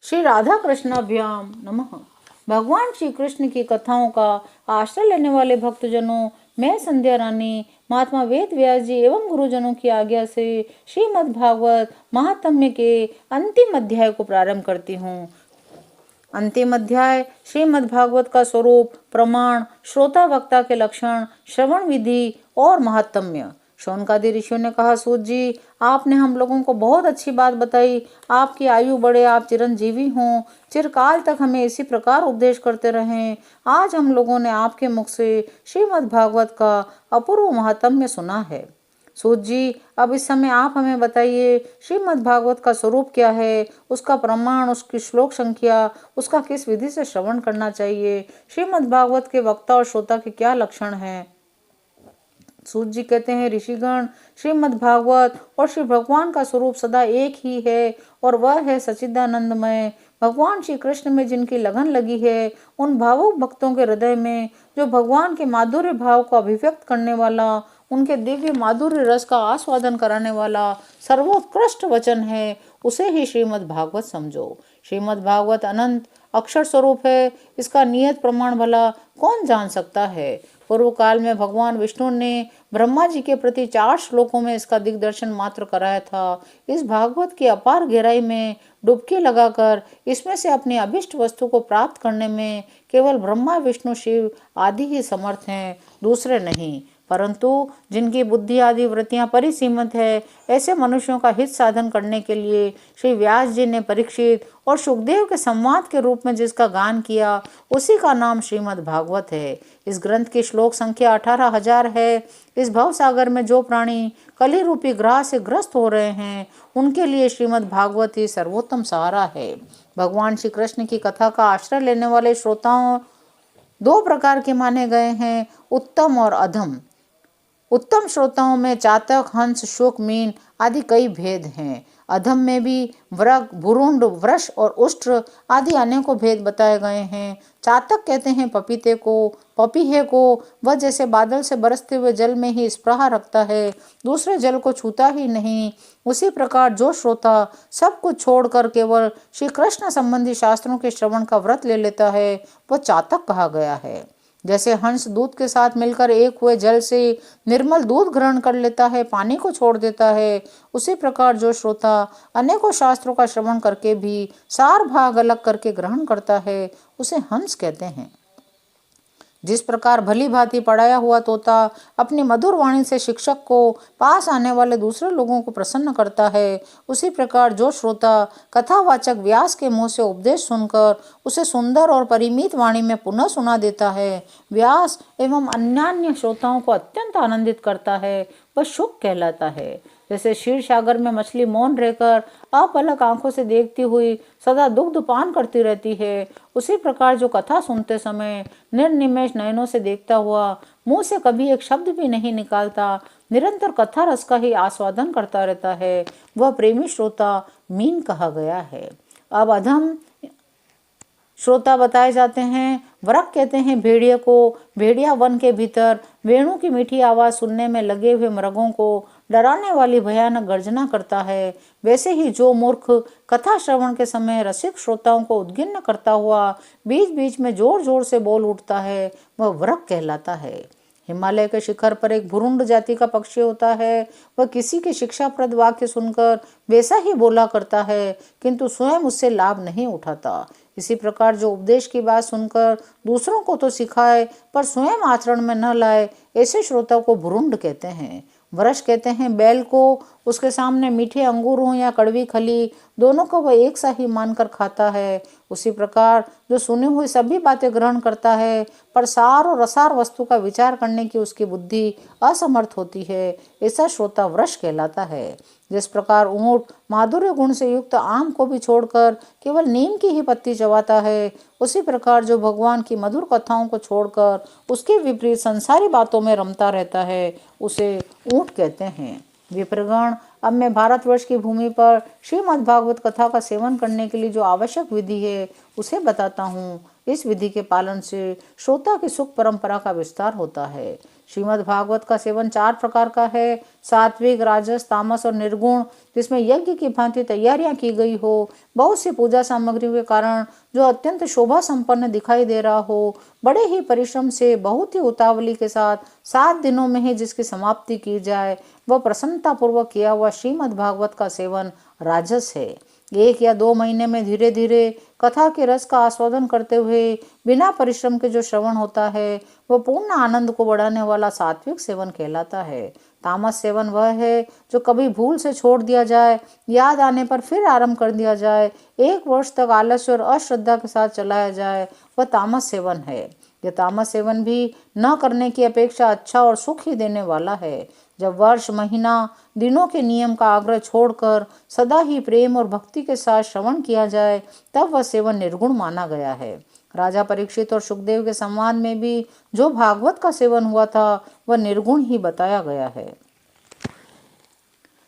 श्री राधा कृष्णाभ्याम नमः। भगवान श्री कृष्ण की कथाओं का आश्रय लेने वाले भक्तजनों, मैं संध्या रानी महात्मा वेद व्यास जी एवं गुरुजनों की आज्ञा से श्रीमद् भागवत महात्म्य के अंतिम अध्याय को प्रारंभ करती हूँ। अंतिम अध्याय श्रीमद् भागवत का स्वरूप, प्रमाण, श्रोता वक्ता के लक्षण, श्रवण विधि और महात्म्य। शौनकादि ऋषियों ने कहा, सूत जी, आपने हम लोगों को बहुत अच्छी बात बताई। आपकी आयु बढ़े, आप चिरंजीवी हों, चिरकाल तक हमें इसी प्रकार उपदेश करते रहें। आज हम लोगों ने आपके मुख से श्रीमद् भागवत का अपूर्व महात्म्य सुना है। सूत जी, अब इस समय आप हमें बताइए, श्रीमद् भागवत का स्वरूप क्या है, उसका प्रमाण, उसकी श्लोक संख्या, उसका किस विधि से श्रवण करना चाहिए, श्रीमद् भागवत के वक्ता और श्रोता के क्या लक्षण हैं। सूत जी कहते हैं, ऋषिगण, श्रीमद् भागवत और श्री भगवान का स्वरूप सदा एक ही है और वह है सच्चिदानंदमय। भगवान श्री कृष्ण में जिनकी लगन लगी है, उन भावुक भक्तों के हृदय में जो भगवान के माधुर्य भाव को अभिव्यक्त करने वाला, उनके दिव्य माधुर्य रस का आस्वादन कराने वाला सर्वोत्कृष्ट वचन है, उसे ही श्रीमद् भागवत समझो। श्रीमद् भागवत अनंत अक्षर स्वरूप है, इसका नियत प्रमाण भला कौन जान सकता है। पूर्व काल में भगवान विष्णु ने ब्रह्मा जी के प्रति 4 श्लोकों में इसका दिग्दर्शन मात्र कराया था। इस भागवत की अपार गहराई में डुबकी लगाकर इसमें से अपनी अभिष्ट वस्तु को प्राप्त करने में केवल ब्रह्मा, विष्णु, शिव आदि ही समर्थ हैं, दूसरे नहीं। परंतु जिनकी बुद्धि आदि वृत्तियां परिसीमित है, ऐसे मनुष्यों का हित साधन करने के लिए श्री व्यास जी ने परीक्षित और सुखदेव के संवाद के रूप में जिसका गान किया, उसी का नाम श्रीमद् भागवत है। इस ग्रंथ की श्लोक संख्या 18,000 है। इस भव सागर में जो प्राणी कली रूपी ग्रह से ग्रस्त हो रहे हैं, उनके लिए श्रीमद् भागवत ही सर्वोत्तम सहारा है। भगवान श्री कृष्ण की कथा का आश्रय लेने वाले श्रोताओं 2 प्रकार के माने गए हैं, उत्तम और अधम। उत्तम श्रोताओं में चातक, हंस, शुक, मीन आदि कई भेद हैं। अधम में भी व्रग, भुरुंड, वृष और उष्ट्र आदि अनेकों भेद बताए गए हैं। चातक कहते हैं पपीते को, पपीहे को, वह जैसे बादल से बरसते हुए जल में ही स्पृहा रखता है, दूसरे जल को छूता ही नहीं। उसी प्रकार जो श्रोता सब कुछ छोड़कर केवल श्री कृष्ण संबंधी शास्त्रों के श्रवण का व्रत ले लेता है, वह चातक कहा गया है। जैसे हंस दूध के साथ मिलकर एक हुए जल से निर्मल दूध ग्रहण कर लेता है, पानी को छोड़ देता है, उसी प्रकार जो श्रोता अनेकों शास्त्रों का श्रवण करके भी सार भाग अलग करके ग्रहण करता है, उसे हंस कहते हैं। जिस प्रकार भली भांति पढ़ाया हुआ तोता अपनी मधुर वाणी से शिक्षक को पास आने वाले दूसरे लोगों को प्रसन्न करता है, उसी प्रकार जो श्रोता कथावाचक व्यास के मुंह से उपदेश सुनकर उसे सुंदर और परिमित वाणी में पुनः सुना देता है, व्यास एवं अन्यान्य श्रोताओं को अत्यंत आनंदित करता है, वह शुक कहलाता है। जैसे क्षीर सागर में मछली मौन रहकर अपलक आंखों से देखती हुई सदा दुग्ध पान करती रहती है, उसी प्रकार जो कथा सुनते समय निर्निमेष नयनों से देखता हुआ मुंह से कभी एक शब्द भी नहीं निकालता, निरंतर कथा रस का ही आस्वादन करता रहता है, वह प्रेमी श्रोता मीन कहा गया है। अब अधम श्रोता बताए जाते हैं। वरक कहते हैं भेड़िए को। भेड़िया वन के भीतर वेणु की मीठी आवाज सुनने में लगे हुए मृगों को डराने वाली भयानक गर्जना करता है, वैसे ही जो मूर्ख कथा श्रवण के समय रसिक श्रोताओं को उद्गिन्न करता हुआ बीच बीच में जोर जोर से बोल उठता है, वह वरक कहलाता है। हिमालय के शिखर पर एक भुरुंड जाति का पक्षी होता है, वह किसी के शिक्षाप्रद वाक्य सुनकर वैसा ही बोला करता है, किंतु स्वयं उससे लाभ नहीं उठाता। इसी प्रकार जो उपदेश की बात सुनकर दूसरों को तो सिखाए पर स्वयं आचरण में न लाए, ऐसे श्रोता को भुरुंड कहते हैं। वृष कहते हैं बैल को। उसके सामने मीठे अंगूर हो या कड़वी खली, दोनों को वह एक सा ही मानकर खाता है। उसी प्रकार जो सुनी हुई सभी बातें ग्रहण करता है पर सार और रसार वस्तु का विचार करने की उसकी बुद्धि असमर्थ होती है, ऐसा श्रोता वृष कहलाता है। जिस प्रकार ऊंट माधुर्य गुण से युक्त आम को भी छोड़कर केवल नीम की ही पत्ती चबाता है, उसी प्रकार जो भगवान की मधुर कथाओं को छोड़कर उसके विपरीत संसारी बातों में रमता रहता है, उसे ऊंट कहते हैं। विप्रगण, अब मैं भारतवर्ष की भूमि पर श्रीमद् भागवत कथा का सेवन करने के लिए जो आवश्यक विधि है उसे बताता हूँ। इस विधि के पालन से श्रोता की सुख परंपरा का विस्तार होता है। श्रीमद् भागवत का सेवन 4 प्रकार का है, सात्विक, राजस, तामस और निर्गुण, जिसमें यज्ञ की भांति तैयारियां की गई हो, बहुत सी पूजा सामग्रियों के कारण जो अत्यंत शोभा संपन्न दिखाई दे रहा हो, बड़े ही परिश्रम से बहुत ही उतावली के साथ 7 दिनों में ही जिसकी समाप्ति की जाए, वह प्रसन्नता पूर्वक किया हुआ श्रीमद् भागवत का सेवन राजस है। 1 या 2 महीने में धीरे धीरे कथा के रस का आस्वादन करते हुए बिना परिश्रम के जो श्रवण होता है, वह पूर्ण आनंद को बढ़ाने वाला सात्विक सेवन कहलाता है। तामस सेवन वह है जो कभी भूल से छोड़ दिया जाए, याद आने पर फिर आरंभ कर दिया जाए, 1 वर्ष तक आलस्य और अश्रद्धा के साथ चलाया जाए, वह तामस सेवन है। यह तामस सेवन भी न करने की अपेक्षा अच्छा और सुख ही देने वाला है। जब वर्ष, महीना, दिनों के नियम का आग्रह छोड़कर सदा ही प्रेम और भक्ति के साथ श्रवण किया जाए, तब वह सेवन निर्गुण माना गया है। राजा परीक्षित और सुखदेव के संवाद में भी जो भागवत का सेवन हुआ था, वह निर्गुण ही बताया गया है।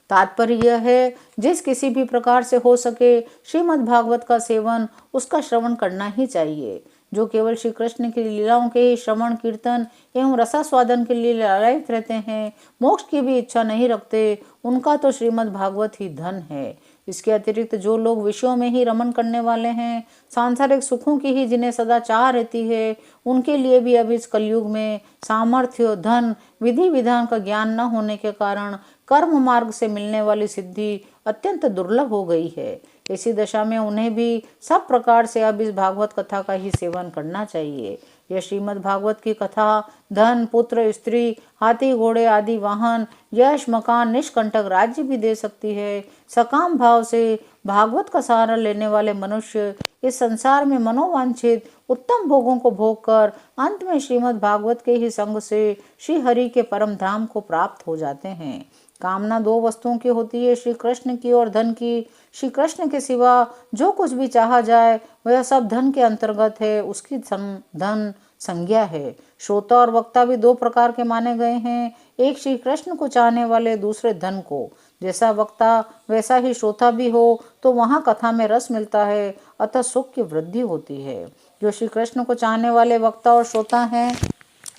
तात्पर्य यह है, जिस किसी भी प्रकार से हो सके श्रीमद् भागवत का सेवन, उसका श्रवण करना ही चाहिए। जो केवल श्री कृष्ण की लीलाओं के ही श्रवण, कीर्तन एवं रसास्वादन के लिए लालायित रहते हैं, मोक्ष की भी इच्छा नहीं रखते, उनका तो श्रीमद् भागवत ही धन है। इसके अतिरिक्त जो लोग विषयों में ही रमण करने वाले हैं, सांसारिक सुखों की ही जिन्हें सदा चाह रहती है, उनके लिए भी अब इस कलयुग में सामर्थ्य, धन, विधि विधान का ज्ञान न होने के कारण कर्म मार्ग से मिलने वाली सिद्धि अत्यंत दुर्लभ हो गई है। इसी दशा में उन्हें भी सब प्रकार से अब इस भागवत कथा का ही सेवन करना चाहिए। यह श्रीमद् भागवत की कथा धन, पुत्र, स्त्री, हाथी, घोड़े आदि वाहन, यश, मकान, निष्कंटक राज्य भी दे सकती है। सकाम भाव से भागवत का सहारा लेने वाले मनुष्य इस संसार में मनोवांछित उत्तम भोगों को भोग कर अंत में श्रीमद् भागवत के ही संग से श्री हरि के परम धाम को प्राप्त हो जाते हैं। कामना 2 वस्तुओं की होती है, श्री कृष्ण की और धन की। श्री कृष्ण के सिवा जो कुछ भी चाहा जाए, वह सब धन के अंतर्गत है, उसकी धन संज्ञा है। श्रोता और वक्ता भी 2 प्रकार के माने गए हैं, एक श्री कृष्ण को चाहने वाले, दूसरे धन को। जैसा वक्ता वैसा ही श्रोता भी हो तो वहाँ कथा में रस मिलता है, अतः सुख की वृद्धि होती है। जो श्री कृष्ण को चाहने वाले वक्ता और श्रोता हैं,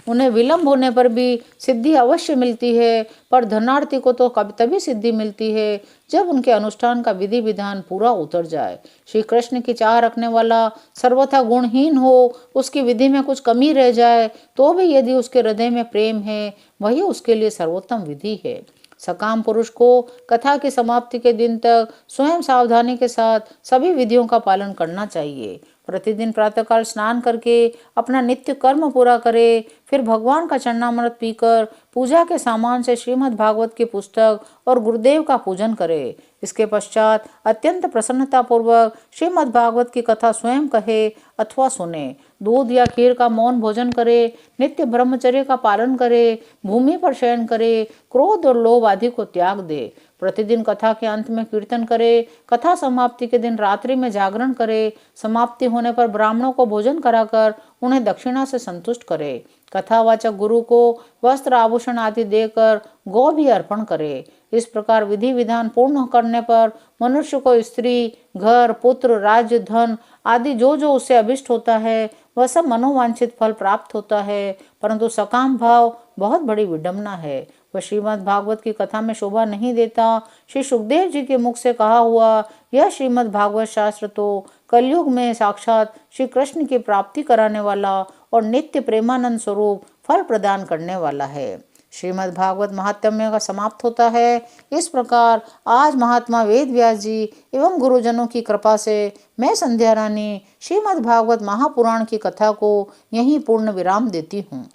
उन्हें विलंब होने पर भी सिद्धि अवश्य मिलती है, पर धनार्थी को तो कभी तभी सिद्धि मिलती है जब उनके अनुष्ठान का विधि विधान पूरा उतर जाए। श्री कृष्ण की चाह रखने वाला सर्वथा गुणहीन हो, उसकी विधि में कुछ कमी रह जाए तो भी यदि उसके हृदय में प्रेम है, वही उसके लिए सर्वोत्तम विधि है। सकाम पुरुष को कथा की समाप्ति के दिन तक स्वयं सावधानी के साथ सभी विधियों का पालन करना चाहिए। प्रतिदिन प्रातःकाल स्नान करके अपना नित्य कर्म पूरा करे, फिर भगवान का चरणामृत पीकर पूजा के सामान से श्रीमद् भागवत की पुस्तक और गुरुदेव का पूजन करे। इसके पश्चात अत्यंत प्रसन्नता पूर्वक श्रीमद् भागवत की कथा स्वयं कहे अथवा सुने। दूध या खीर का मौन भोजन करे, नित्य ब्रह्मचर्य का पालन करे, भूमि पर शयन करे, क्रोध और लोभ आदि को त्याग दे। प्रतिदिन कथा के अंत में कीर्तन करे, कथा समाप्ति के दिन रात्रि में जागरण करे, समाप्ति होने पर ब्राह्मणों को भोजन कराकर उन्हें दक्षिणा से संतुष्ट करे। कथावाचक गुरु को वस्त्र, आभूषण आदि देकर गौ भी अर्पण करे। इस प्रकार विधि विधान पूर्ण करने पर मनुष्य को स्त्री, घर, पुत्र, राज्य, धन आदि जो जो उससे अभिष्ट होता है, वह सब मनोवांछित फल प्राप्त होता है। परंतु सकाम भाव बहुत बड़ी विडंबना है, वह श्रीमद् भागवत की कथा में शोभा नहीं देता। श्री सुखदेव जी के मुख से कहा हुआ यह श्रीमद् भागवत शास्त्र तो कलयुग में साक्षात श्री कृष्ण की प्राप्ति कराने वाला और नित्य प्रेमानंद स्वरूप फल प्रदान करने वाला है। श्रीमद् भागवत महात्म्य का समाप्त होता है। इस प्रकार आज महात्मा वेद व्यास जी एवं गुरुजनों की कृपा से मैं संध्या रानी श्रीमद् भागवत महापुराण की कथा को यहीं पूर्ण विराम देती हूँ।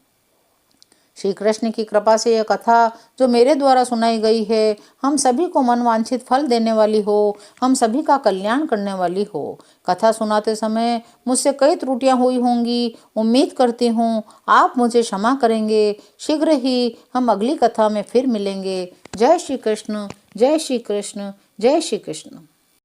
श्री कृष्ण की कृपा से यह कथा जो मेरे द्वारा सुनाई गई है, हम सभी को मनवांछित फल देने वाली हो, हम सभी का कल्याण करने वाली हो। कथा सुनाते समय मुझसे कई त्रुटियां हुई होंगी, उम्मीद करती हूँ आप मुझे क्षमा करेंगे। शीघ्र ही हम अगली कथा में फिर मिलेंगे। जय श्री कृष्ण, जय श्री कृष्ण, जय श्री कृष्ण।